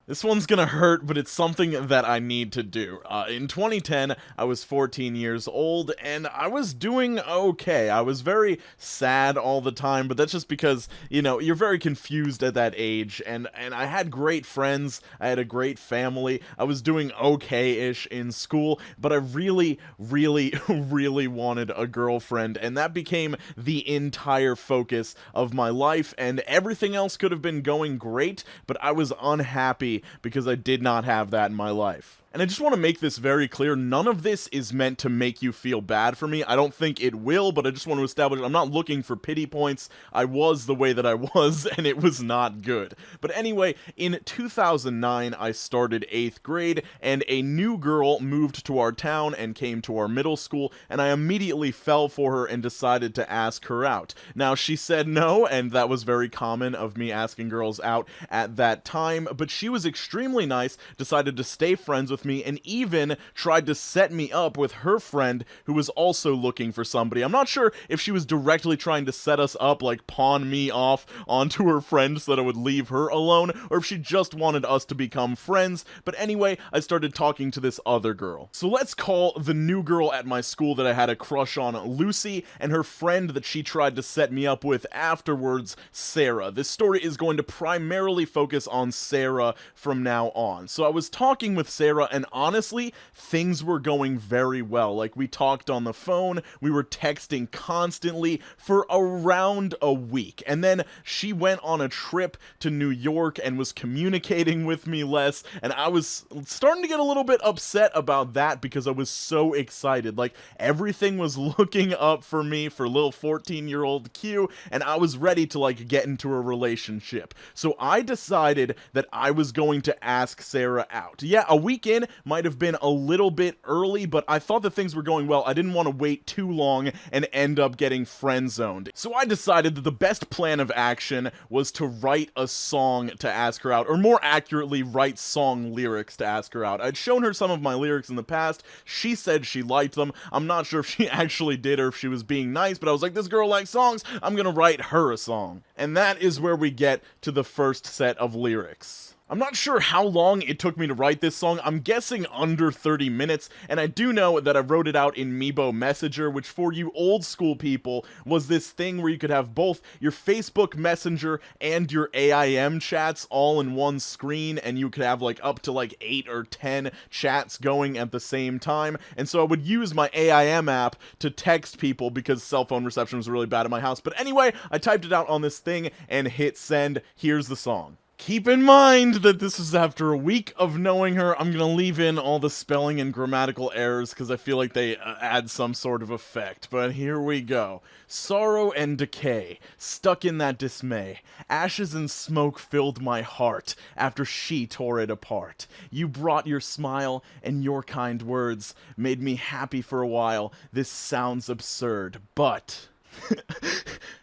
This one's gonna hurt, but it's something that I need to do. In 2010, I was 14 years old, and I was doing okay. I was very sad all the time, but that's just because, you know, you're very confused at that age, and I had great friends, I had a great family, I was doing okay-ish in school, but I really, really, really wanted a girlfriend, and that became the entire focus of my life, and everything else could have been going great, but I was unhappy because I did not have that in my life. And I just want to make this very clear, none of this is meant to make you feel bad for me. I don't think it will, but I just want to establish I'm not looking for pity points. I was the way that I was, and it was not good. But anyway, in 2009, I started 8th grade, and a new girl moved to our town and came to our middle school, and I immediately fell for her and decided to ask her out. Now, she said no, and that was very common of me asking girls out at that time, but she was extremely nice, decided to stay friends with me, and even tried to set me up with her friend who was also looking for somebody. I'm not sure if she was directly trying to set us up, like pawn me off onto her friend so that I would leave her alone, or if she just wanted us to become friends, but anyway, I started talking to this other girl. So let's call the new girl at my school that I had a crush on Lucy, and her friend that she tried to set me up with afterwards, Sarah. This story is going to primarily focus on Sarah from now on. So I was talking with Sarah, and honestly, things were going very well. Like, we talked on the phone, we were texting constantly for around a week, and then she went on a trip to New York and was communicating with me less, and I was starting to get a little bit upset about that because I was so excited. Like, everything was looking up for me for little 14-year-old Q, and I was ready to, like, get into a relationship. So I decided that I was going to ask Sarah out. Yeah, a week in might have been a little bit early, but I thought that things were going well. I didn't want to wait too long and end up getting friend-zoned. So I decided that the best plan of action was to write a song to ask her out, or more accurately, write song lyrics to ask her out. I'd shown her some of my lyrics in the past. She said she liked them. I'm not sure if she actually did or if she was being nice, but I was like, this girl likes songs, I'm gonna write her a song. And that is where we get to the first set of lyrics. I'm not sure how long it took me to write this song. I'm guessing under 30 minutes, and I do know that I wrote it out in Meebo Messenger, which for you old school people was this thing where you could have both your Facebook Messenger and your AIM chats all in one screen, and you could have like up to like 8 or 10 chats going at the same time. And so I would use my AIM app to text people because cell phone reception was really bad at my house. But anyway, I typed it out on this thing and hit send. Here's the song. Keep in mind that this is after a week of knowing her. I'm gonna leave in all the spelling and grammatical errors because I feel like they add some sort of effect. But here we go. Sorrow and decay, stuck in that dismay. Ashes and smoke filled my heart after she tore it apart. You brought your smile and your kind words, made me happy for a while. This sounds absurd, but...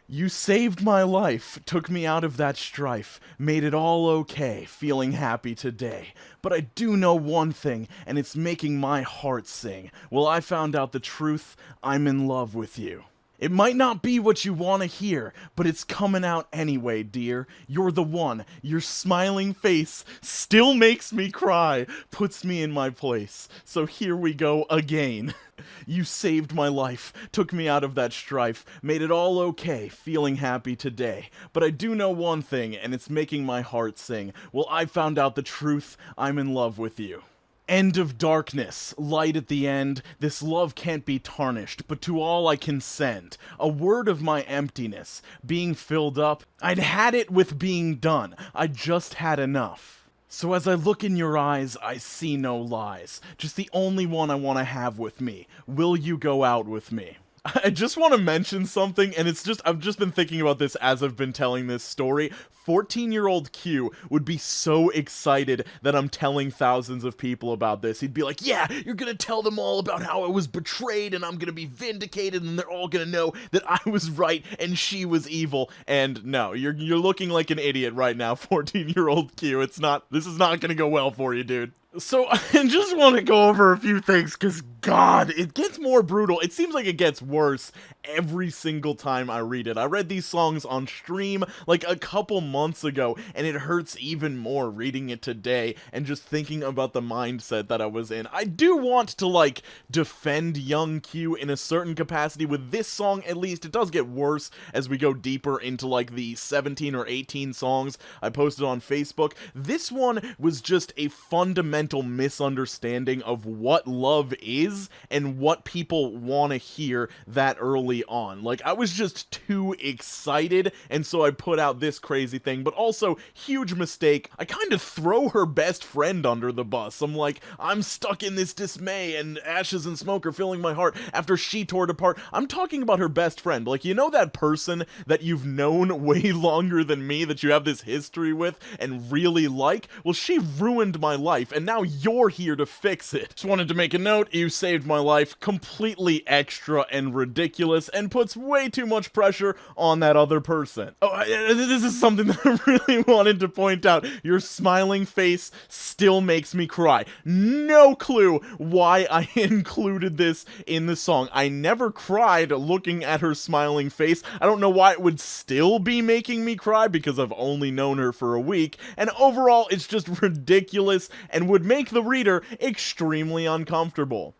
You saved my life, took me out of that strife, made it all okay, feeling happy today. But I do know one thing, and it's making my heart sing. Well, I found out the truth, I'm in love with you. It might not be what you want to hear, but it's coming out anyway, dear. You're the one. Your smiling face still makes me cry, puts me in my place. So here we go again. You saved my life, took me out of that strife, made it all okay, feeling happy today. But I do know one thing, and it's making my heart sing. Well, I found out the truth, I'm in love with you. End of darkness, light at the end, this love can't be tarnished, but to all I can send, a word of my emptiness, being filled up, I'd had it with being done, I just had enough. So as I look in your eyes, I see no lies, just the only one I want to have with me, will you go out with me? I just want to mention something, and it's just, I've just been thinking about this as I've been telling this story. 14-year-old Q would be so excited that I'm telling thousands of people about this. He'd be like, yeah, you're gonna tell them all about how I was betrayed, and I'm gonna be vindicated, and they're all gonna know that I was right, and she was evil. And no, you're looking like an idiot right now, 14-year-old Q. This is not gonna go well for you, dude. So I just want to go over a few things because, God, it gets more brutal. It seems like it gets worse every single time I read it. I read these songs on stream like a couple months ago, and it hurts even more reading it today and just thinking about the mindset that I was in. I do want to, like, defend young Q in a certain capacity. With this song, at least, it does get worse as we go deeper into, like, the 17 or 18 songs I posted on Facebook. This one was just a fundamental misunderstanding of what love is and what people want to hear that early on. Like, I was just too excited, and so I put out this crazy thing, but also, huge mistake, I kind of throw her best friend under the bus. I'm like, I'm stuck in this dismay, and ashes and smoke are filling my heart after she tore it apart. I'm talking about her best friend. Like, you know that person that you've known way longer than me, that you have this history with and really like? Well, she ruined my life, and now you're here to fix it. Just wanted to make a note, you saved my life. Completely extra and ridiculous, and puts way too much pressure on that other person. Oh, this is something that I really wanted to point out. Your smiling face still makes me cry. No clue why I included this in the song. I never cried looking at her smiling face. I don't know why it would still be making me cry, because I've only known her for a week, and overall it's just ridiculous and would make the reader extremely uncomfortable.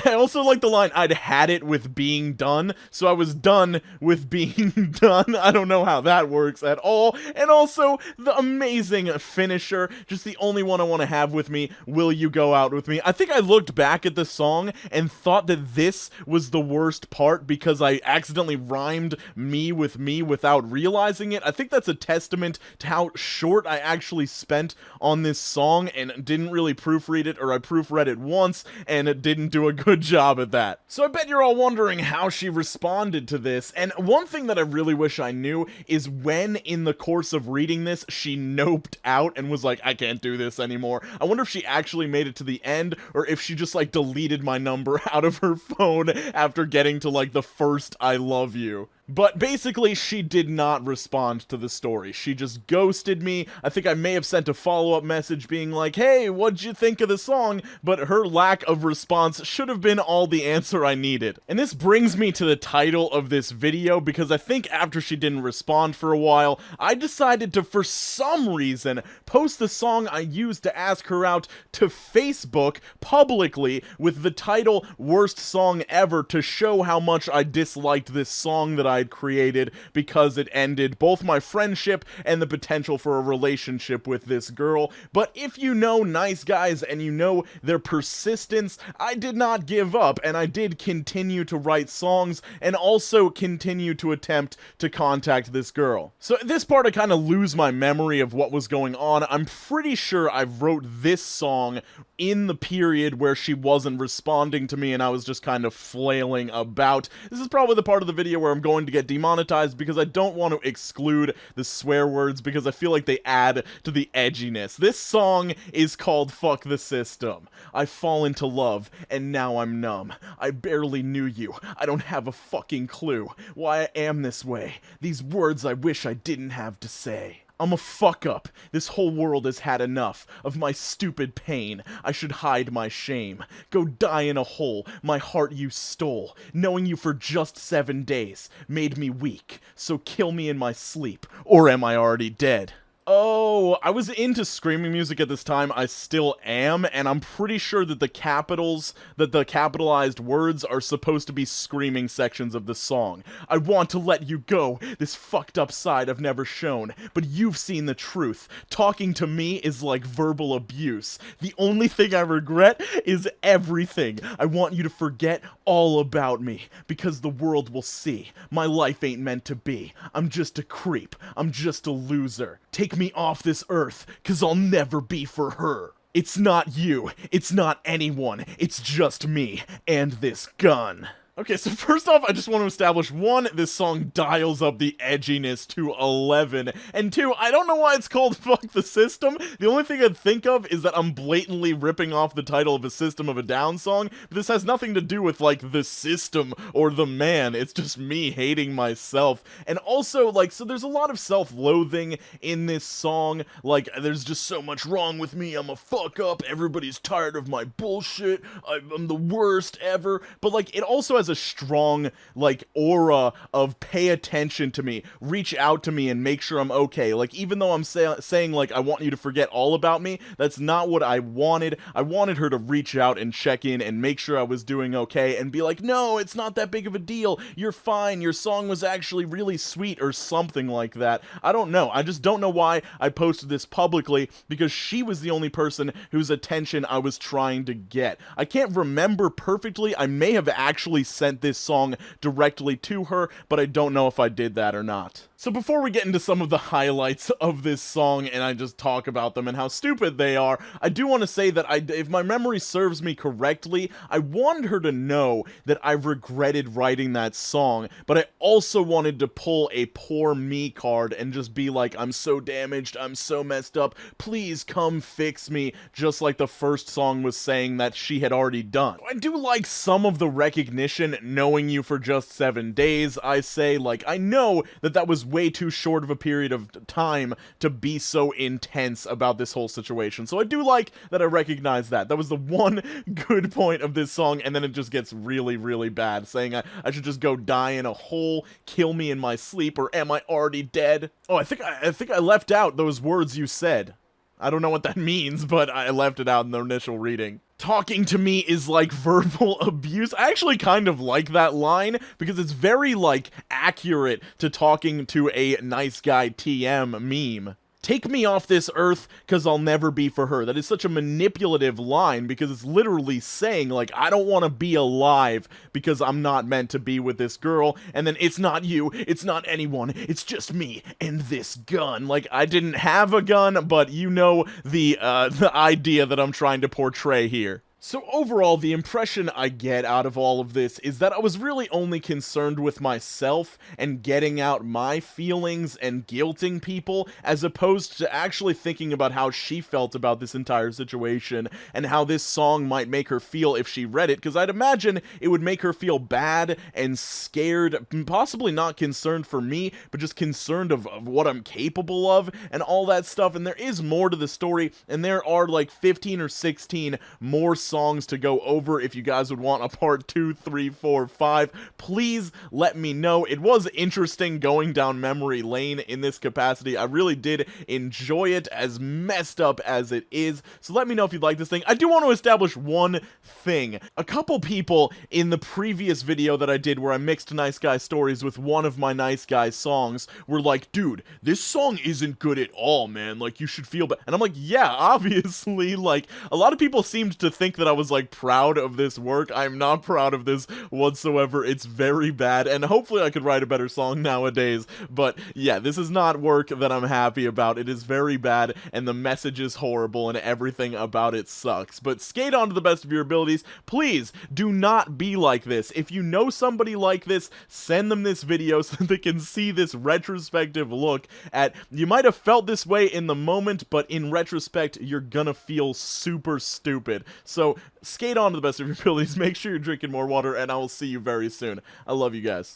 I also like the line, I'd had it with being done, so I was done with being done. I don't know how that works at all. And also, the amazing finisher, just the only one I want to have with me, will you go out with me? I think I looked back at the song and thought that this was the worst part because I accidentally rhymed me without realizing it. I think that's a testament to how short I actually spent on this song and didn't really proofread it, or I proofread it once and it didn't do a good job at that. So I bet you're all wondering how she responded to this, and one thing that I really wish I knew is when in the course of reading this she noped out and was like, I can't do this anymore. I wonder if she actually made it to the end, or if she just like deleted my number out of her phone after getting to like the first I love you. But basically, she did not respond to the story. She just ghosted me. I think I may have sent a follow-up message being like, hey, what'd you think of the song? But her lack of response should have been all the answer I needed. And this brings me to the title of this video, because I think after she didn't respond for a while, I decided to, for some reason, post the song I used to ask her out to Facebook publicly with the title Worst Song Ever, to show how much I disliked this song that I'd created, because it ended both my friendship and the potential for a relationship with this girl. But if you know Niceguys and you know their persistence, I did not give up, and I did continue to write songs and also continue to attempt to contact this girl. So at this part I kind of lose my memory of what was going on. I'm pretty sure I wrote this song in the period where she wasn't responding to me and I was just kind of flailing about. This is probably the part of the video where I'm going to get demonetized, because I don't want to exclude the swear words because I feel like they add to the edginess. This song is called Fuck the System. I fall into love and now I'm numb. I barely knew you. I don't have a fucking clue why I am this way. These words I wish I didn't have to say. I'm a fuck up. This whole world has had enough of my stupid pain. I should hide my shame. Go die in a hole, my heart you stole. Knowing you for just 7 days made me weak. So kill me in my sleep, or am I already dead? Oh, I was into screaming music at this time. I still am, and I'm pretty sure that the capitalized words are supposed to be screaming sections of the song. I want to let you go, this fucked up side I've never shown, but you've seen the truth. Talking to me is like verbal abuse. The only thing I regret is everything. I want you to forget all about me, because the world will see. My life ain't meant to be. I'm just a creep. I'm just a loser. Take me off this earth, 'cause I'll never be for her. It's not you. It's not anyone. It's just me and this gun. Okay, so first off, I just want to establish, one, this song dials up the edginess to 11, and two, I don't know why it's called Fuck the System. The only thing I'd think of is that I'm blatantly ripping off the title of a System of a Down song, but this has nothing to do with, like, the system or the man. It's just me hating myself. And also, like, so there's a lot of self-loathing in this song. Like, there's just so much wrong with me, I'm a fuck up, everybody's tired of my bullshit, I'm the worst ever. But, like, it also has a strong, like, aura of pay attention to me, reach out to me and make sure I'm okay. Like, even though I'm saying, like, I want you to forget all about me, that's not what I wanted. I wanted her to reach out and check in and make sure I was doing okay and be like, no, it's not that big of a deal, you're fine, your song was actually really sweet, or something like that. I don't know. I just don't know why I posted this publicly, because she was the only person whose attention I was trying to get. I can't remember perfectly. I may have actually sent this song directly to her, but I don't know if I did that or not. So before we get into some of the highlights of this song and I just talk about them and how stupid they are, I do want to say that if my memory serves me correctly, I wanted her to know that I regretted writing that song, but I also wanted to pull a poor me card and just be like, I'm so damaged, I'm so messed up, please come fix me, just like the first song was saying that she had already done. I do like some of the recognition, knowing you for just 7 days, I say. Like, I know that that was way too short of a period of time to be so intense about this whole situation, so I do like that I recognize that. That was the one good point of this song, and then it just gets really, really bad, saying I should just go die in a hole, kill me in my sleep, or am I already dead? Oh, I think I left out those words you said. I don't know what that means, but I left it out in the initial reading. Talking to me is like verbal abuse. I actually kind of like that line, because it's very, like, accurate to talking to a nice guy TM meme. Take me off this earth, cause I'll never be for her. That is such a manipulative line, because it's literally saying, like, I don't want to be alive because I'm not meant to be with this girl, and then it's not you, it's not anyone, it's just me and this gun. Like, I didn't have a gun, but you know the idea that I'm trying to portray here. So overall, the impression I get out of all of this is that I was really only concerned with myself and getting out my feelings and guilting people, as opposed to actually thinking about how she felt about this entire situation and how this song might make her feel if she read it, because I'd imagine it would make her feel bad and scared, possibly not concerned for me, but just concerned of what I'm capable of and all that stuff. And there is more to the story, and there are like 15 or 16 more songs to go over. If you guys would want a part 2, 3, 4, 5, please let me know. It was interesting going down memory lane in this capacity. I really did enjoy it, as messed up as it is. So let me know if you'd like this thing. I do want to establish one thing. A couple people in the previous video that I did where I mixed Nice Guy stories with one of my Nice Guy songs were like, dude, this song isn't good at all, man. Like, you should feel bad. And I'm like, yeah, obviously. Like, a lot of people seemed to think that I was, like, proud of this work. I'm not proud of this whatsoever. It's very bad, and hopefully I could write a better song nowadays. But yeah, this is not work that I'm happy about. It is very bad, and the message is horrible, and everything about it sucks. But skate on to the best of your abilities. Please do not be like this. If you know somebody like this, send them this video so they can see this retrospective look at, you might have felt this way in the moment, but in retrospect, you're gonna feel super stupid. So skate on to the best of your abilities, make sure you're drinking more water, and I will see you very soon. I love you guys.